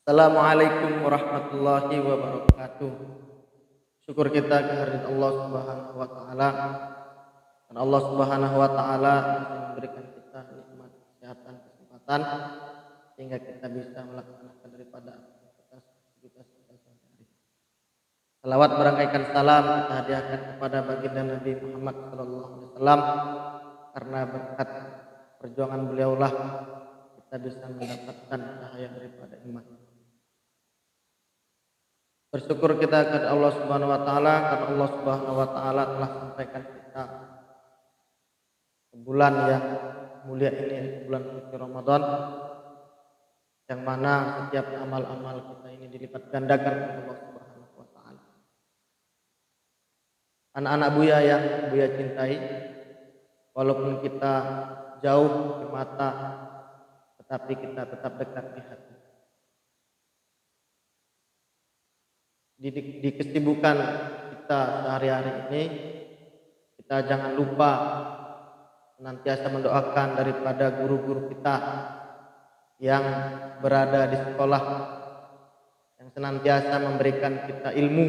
Assalamualaikum warahmatullahi wabarakatuh. Syukur kita kehadirat Allah Subhanahu wa taala. Dan Allah Subhanahu wa taala masih memberikan kita nikmat kesehatan, kesempatan sehingga kita bisa melaksanakan daripada aktivitas kita sehari-hari. Salawat berangkaikan salam kita hadiahkan kepada baginda Nabi Muhammad sallallahu alaihi wasallam, karena berkat perjuangan beliaulah kita bisa mendapatkan cahaya daripada iman. Bersyukur kita kepada Allah Subhanahu wa taala karena Allah Subhanahu wa taala telah sampaikan kita ke bulan yang mulia ini, bulan suci Ramadan, yang mana setiap amal-amal kita ini dilipat gandakan oleh Allah Subhanahu wa taala. Anak-anak Buya yang Buya cintai, walaupun kita jauh di mata, tetapi kita tetap dekat di hati. Di kesibukan kita sehari-hari ini, kita jangan lupa senantiasa mendoakan daripada guru-guru kita yang berada di sekolah, yang senantiasa memberikan kita ilmu,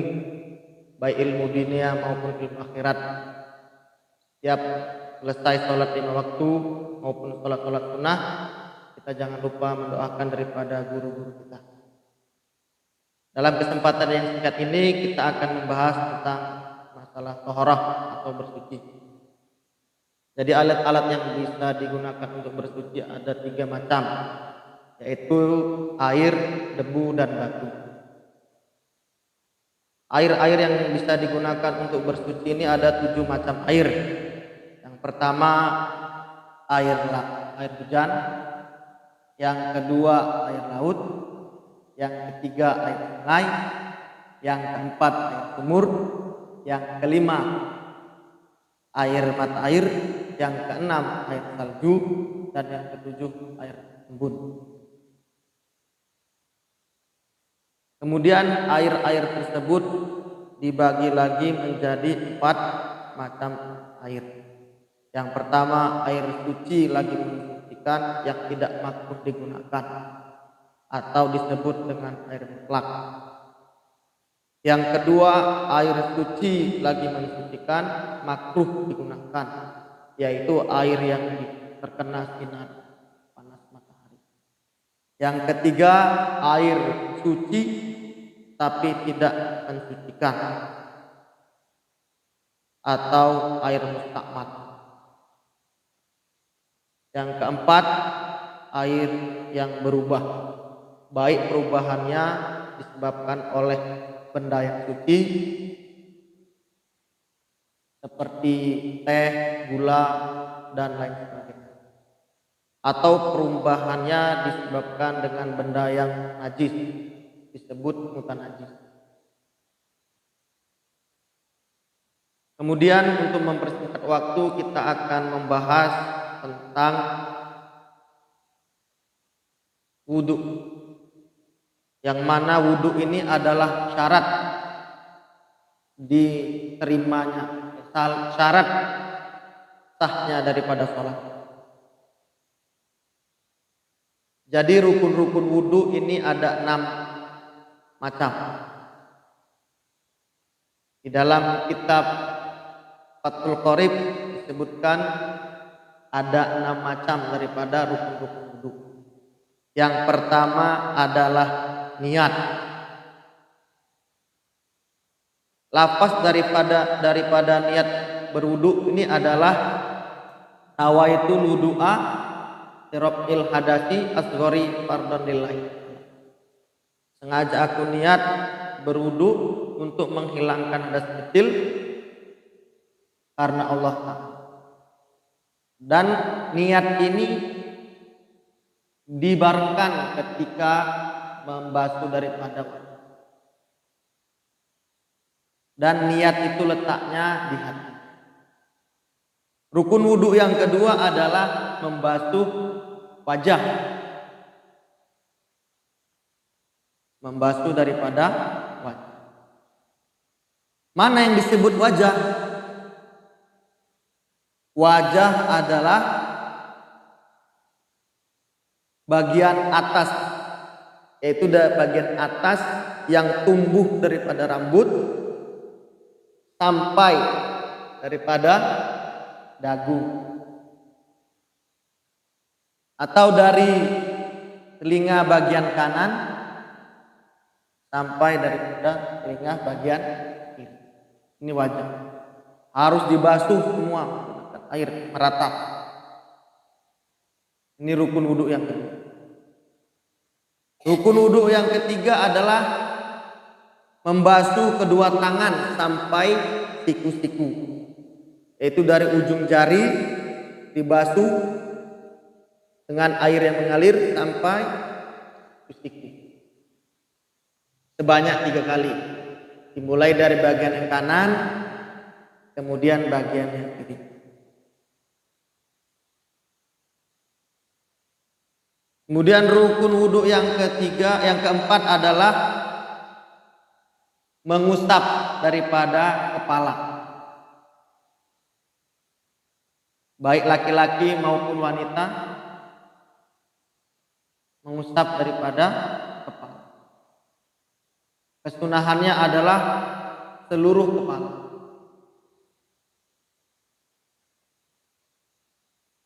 baik ilmu dunia maupun ilmu akhirat. Setiap selesai sholat 5 waktu maupun sholat-sholat sunnah, kita jangan lupa mendoakan daripada guru-guru kita. Dalam kesempatan yang singkat ini kita akan membahas tentang masalah taharah atau bersuci. Jadi alat-alat yang bisa digunakan untuk bersuci ada 3 macam, yaitu air, debu, dan batu. Air-air yang bisa digunakan untuk bersuci ini ada 7 macam air. Yang pertama air hujan, yang kedua air laut, yang ketiga air sungai, yang keempat air sumur, yang kelima air mata air, yang keenam air salju, dan yang ketujuh air embun. Kemudian air-air tersebut dibagi lagi menjadi 4 macam air. Yang pertama air suci lagi mensucikan yang tidak makruh digunakan atau disebut dengan air mutlak. Yang kedua air suci lagi mensucikan makruh digunakan, yaitu air yang terkena sinar panas matahari. Yang ketiga air suci tapi tidak mensucikan atau air mustakmal. Yang keempat air yang berubah, baik perubahannya disebabkan oleh benda yang suci seperti teh, gula, dan lain sebagainya, atau perubahannya disebabkan dengan benda yang najis, disebut mutanajis. Kemudian untuk mempersingkat waktu kita akan membahas tentang wudhu, yang mana wudhu ini adalah syarat diterimanya, syarat sahnya daripada sholat. Jadi rukun-rukun wudhu ini ada 6 macam. Di dalam kitab Fathul Qorib disebutkan ada 6 macam daripada rukun-rukun wudhu. Yang pertama adalah niat. Lafaz daripada niat berwudu ini adalah nawaitul wudu'a sirafil hadasi asghari fardhan lillahi. Sengaja aku niat berwudu untuk menghilangkan hadas kecil karena Allah Ta'ala. Dan niat ini dibarengkan ketika membasuh daripada wajah. Dan niat itu letaknya di hati. Rukun wudhu yang kedua adalah membasuh wajah. Membasuh daripada wajah. Mana yang disebut wajah? Wajah adalah bagian atas, yaitu bagian atas yang tumbuh daripada rambut sampai daripada dagu, atau dari telinga bagian kanan sampai daripada telinga bagian kiri. Ini wajah harus dibasuh semua menggunakan air meratap. Ini rukun wudhu yang kedua. Rukun wudhu yang ketiga adalah membasuh kedua tangan sampai siku-siku, yaitu dari ujung jari dibasuh dengan air yang mengalir sampai siku sebanyak 3 kali, dimulai dari bagian yang kanan kemudian bagian yang kiri. Kemudian rukun wudhu yang keempat adalah mengusap daripada kepala, baik laki-laki maupun wanita, mengusap daripada kepala. Kesunahannya adalah seluruh kepala.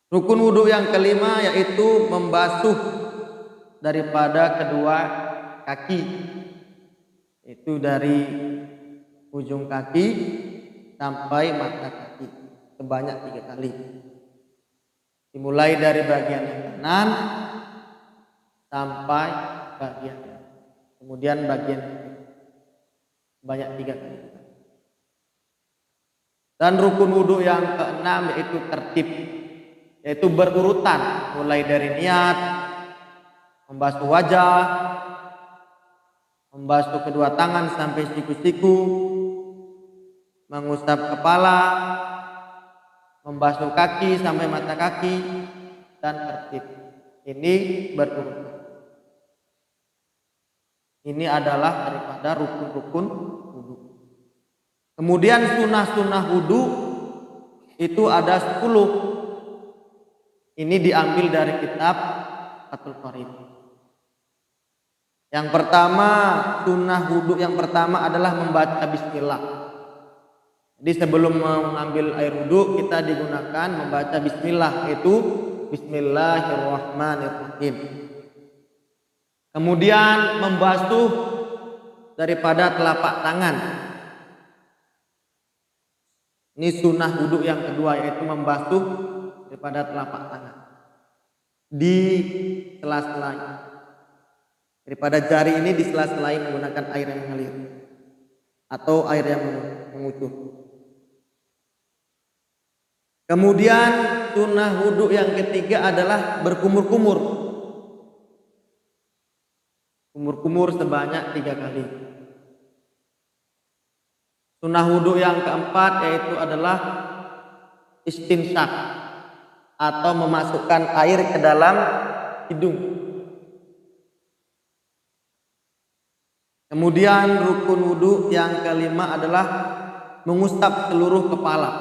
Rukun wudhu yang kelima yaitu membasuh daripada kedua kaki, itu dari ujung kaki sampai mata kaki sebanyak 3 kali, dimulai dari bagian yang kanan sampai bagian kemudian bagian banyak 3 kali. Dan rukun wudhu yang keenam yaitu tertib, yaitu berurutan, mulai dari niat, membasuh wajah, membasuh kedua tangan sampai siku-siku, mengusap kepala, membasuh kaki sampai mata kaki, dan tertib. Ini berurutan. Ini adalah daripada rukun-rukun wudhu. Kemudian sunnah-sunnah wudhu itu ada 10. Ini diambil dari kitab Fathul Qorib. Yang pertama, sunnah wudhu yang pertama adalah membaca bismillah. Jadi sebelum mengambil air wudhu kita digunakan membaca bismillah, yaitu Bismillahirrahmanirrahim. Kemudian membasuh daripada telapak tangan. Ini sunnah wudhu yang kedua, yaitu membasuh daripada telapak tangan di sela-sela daripada jari ini, di sela-sela menggunakan air yang mengalir atau air yang mengucur. Kemudian sunnah wudhu yang ketiga adalah berkumur-kumur. Kumur-kumur sebanyak 3 kali. Sunnah wudhu yang keempat yaitu adalah istinsyak atau memasukkan air ke dalam hidung. Kemudian rukun wudhu yang kelima adalah mengusap seluruh kepala.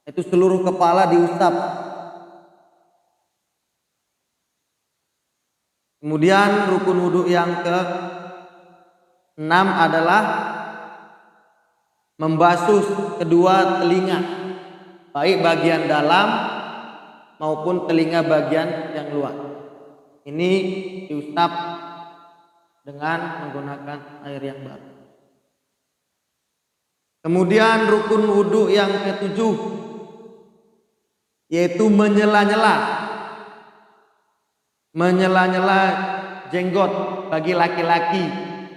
Itu seluruh kepala diusap. Kemudian rukun wudhu yang ke-6 adalah membasuh kedua telinga, baik bagian dalam maupun telinga bagian yang luar. Ini diusap dengan menggunakan air yang baru. Kemudian rukun wudhu yang ke-7 yaitu menyela-nyela jenggot bagi laki-laki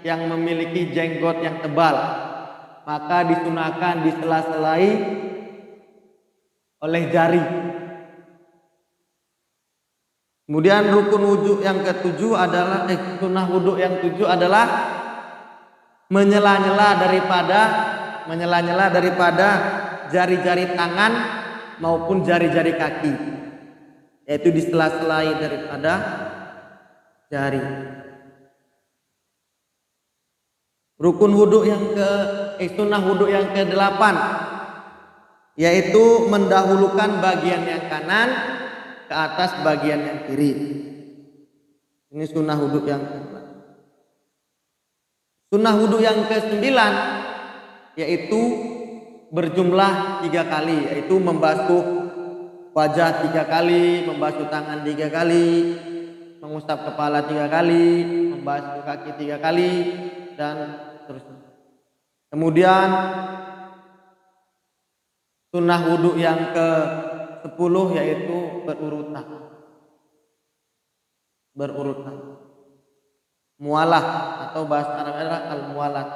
yang memiliki jenggot yang tebal, maka disunahkan disela-selai oleh jari. Kemudian rukun wudhu yang ke-7 adalah sunnah wudhu yang 7 adalah menyela-nyela daripada jari-jari tangan maupun jari-jari kaki, yaitu disela-selai daripada jari. Rukun wudhu yang sunnah wudhu yang ke-8 yaitu mendahulukan bagian yang kanan ke atas bagian yang kiri. Ini sunnah wudhu yang ke-11. Sunnah wudhu yang ke-9 yaitu berjumlah 3 kali, yaitu membasuh wajah 3 kali, membasuh tangan 3 kali, mengusap kepala 3 kali, membasuh kaki 3 kali, dan seterusnya. Kemudian sunnah wudhu yang ke-10 yaitu berurutan. Mualah atau bahasa Arab adalah al-mualah.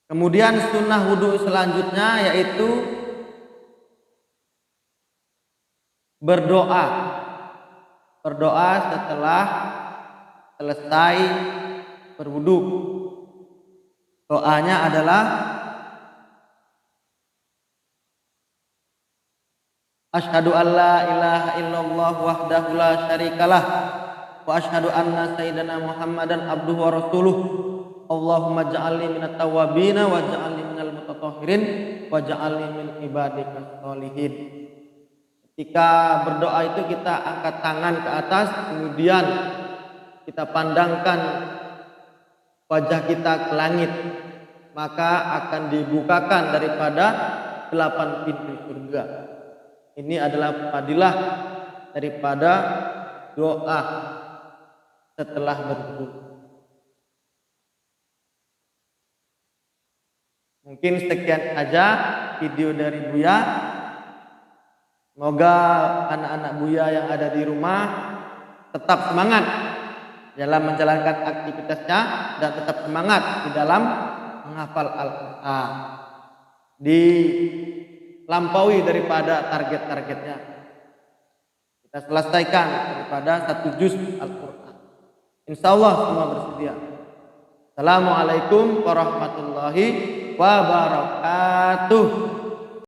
Kemudian sunnah wudhu selanjutnya yaitu berdoa setelah selesai berwudu. Doanya adalah asyhadu an la ilaha illallah wahdahu la syarikalah wa asyhadu anna sayyidana Muhammadan abduhu wa rasuluh. Allahumma ja'alni minat tawwabin wa ja'alni minal mutatahhirin wa ja'alni min ibadikas sholihin. Ketika berdoa itu kita angkat tangan ke atas, kemudian kita pandangkan wajah kita ke langit, maka akan dibukakan daripada 8 pintu surga. Ini adalah fadilah daripada doa setelah berwudu. Mungkin sekian saja video dari Buya. Semoga anak-anak Buya yang ada di rumah tetap semangat dalam menjalankan aktivitasnya dan tetap semangat di dalam menghafal Al-Quran. Dilampaui daripada target-targetnya. Kita selesaikan daripada 1 juz Al-Quran. Insyaallah semua bersedia. Assalamualaikum warahmatullahi wabarakatuh.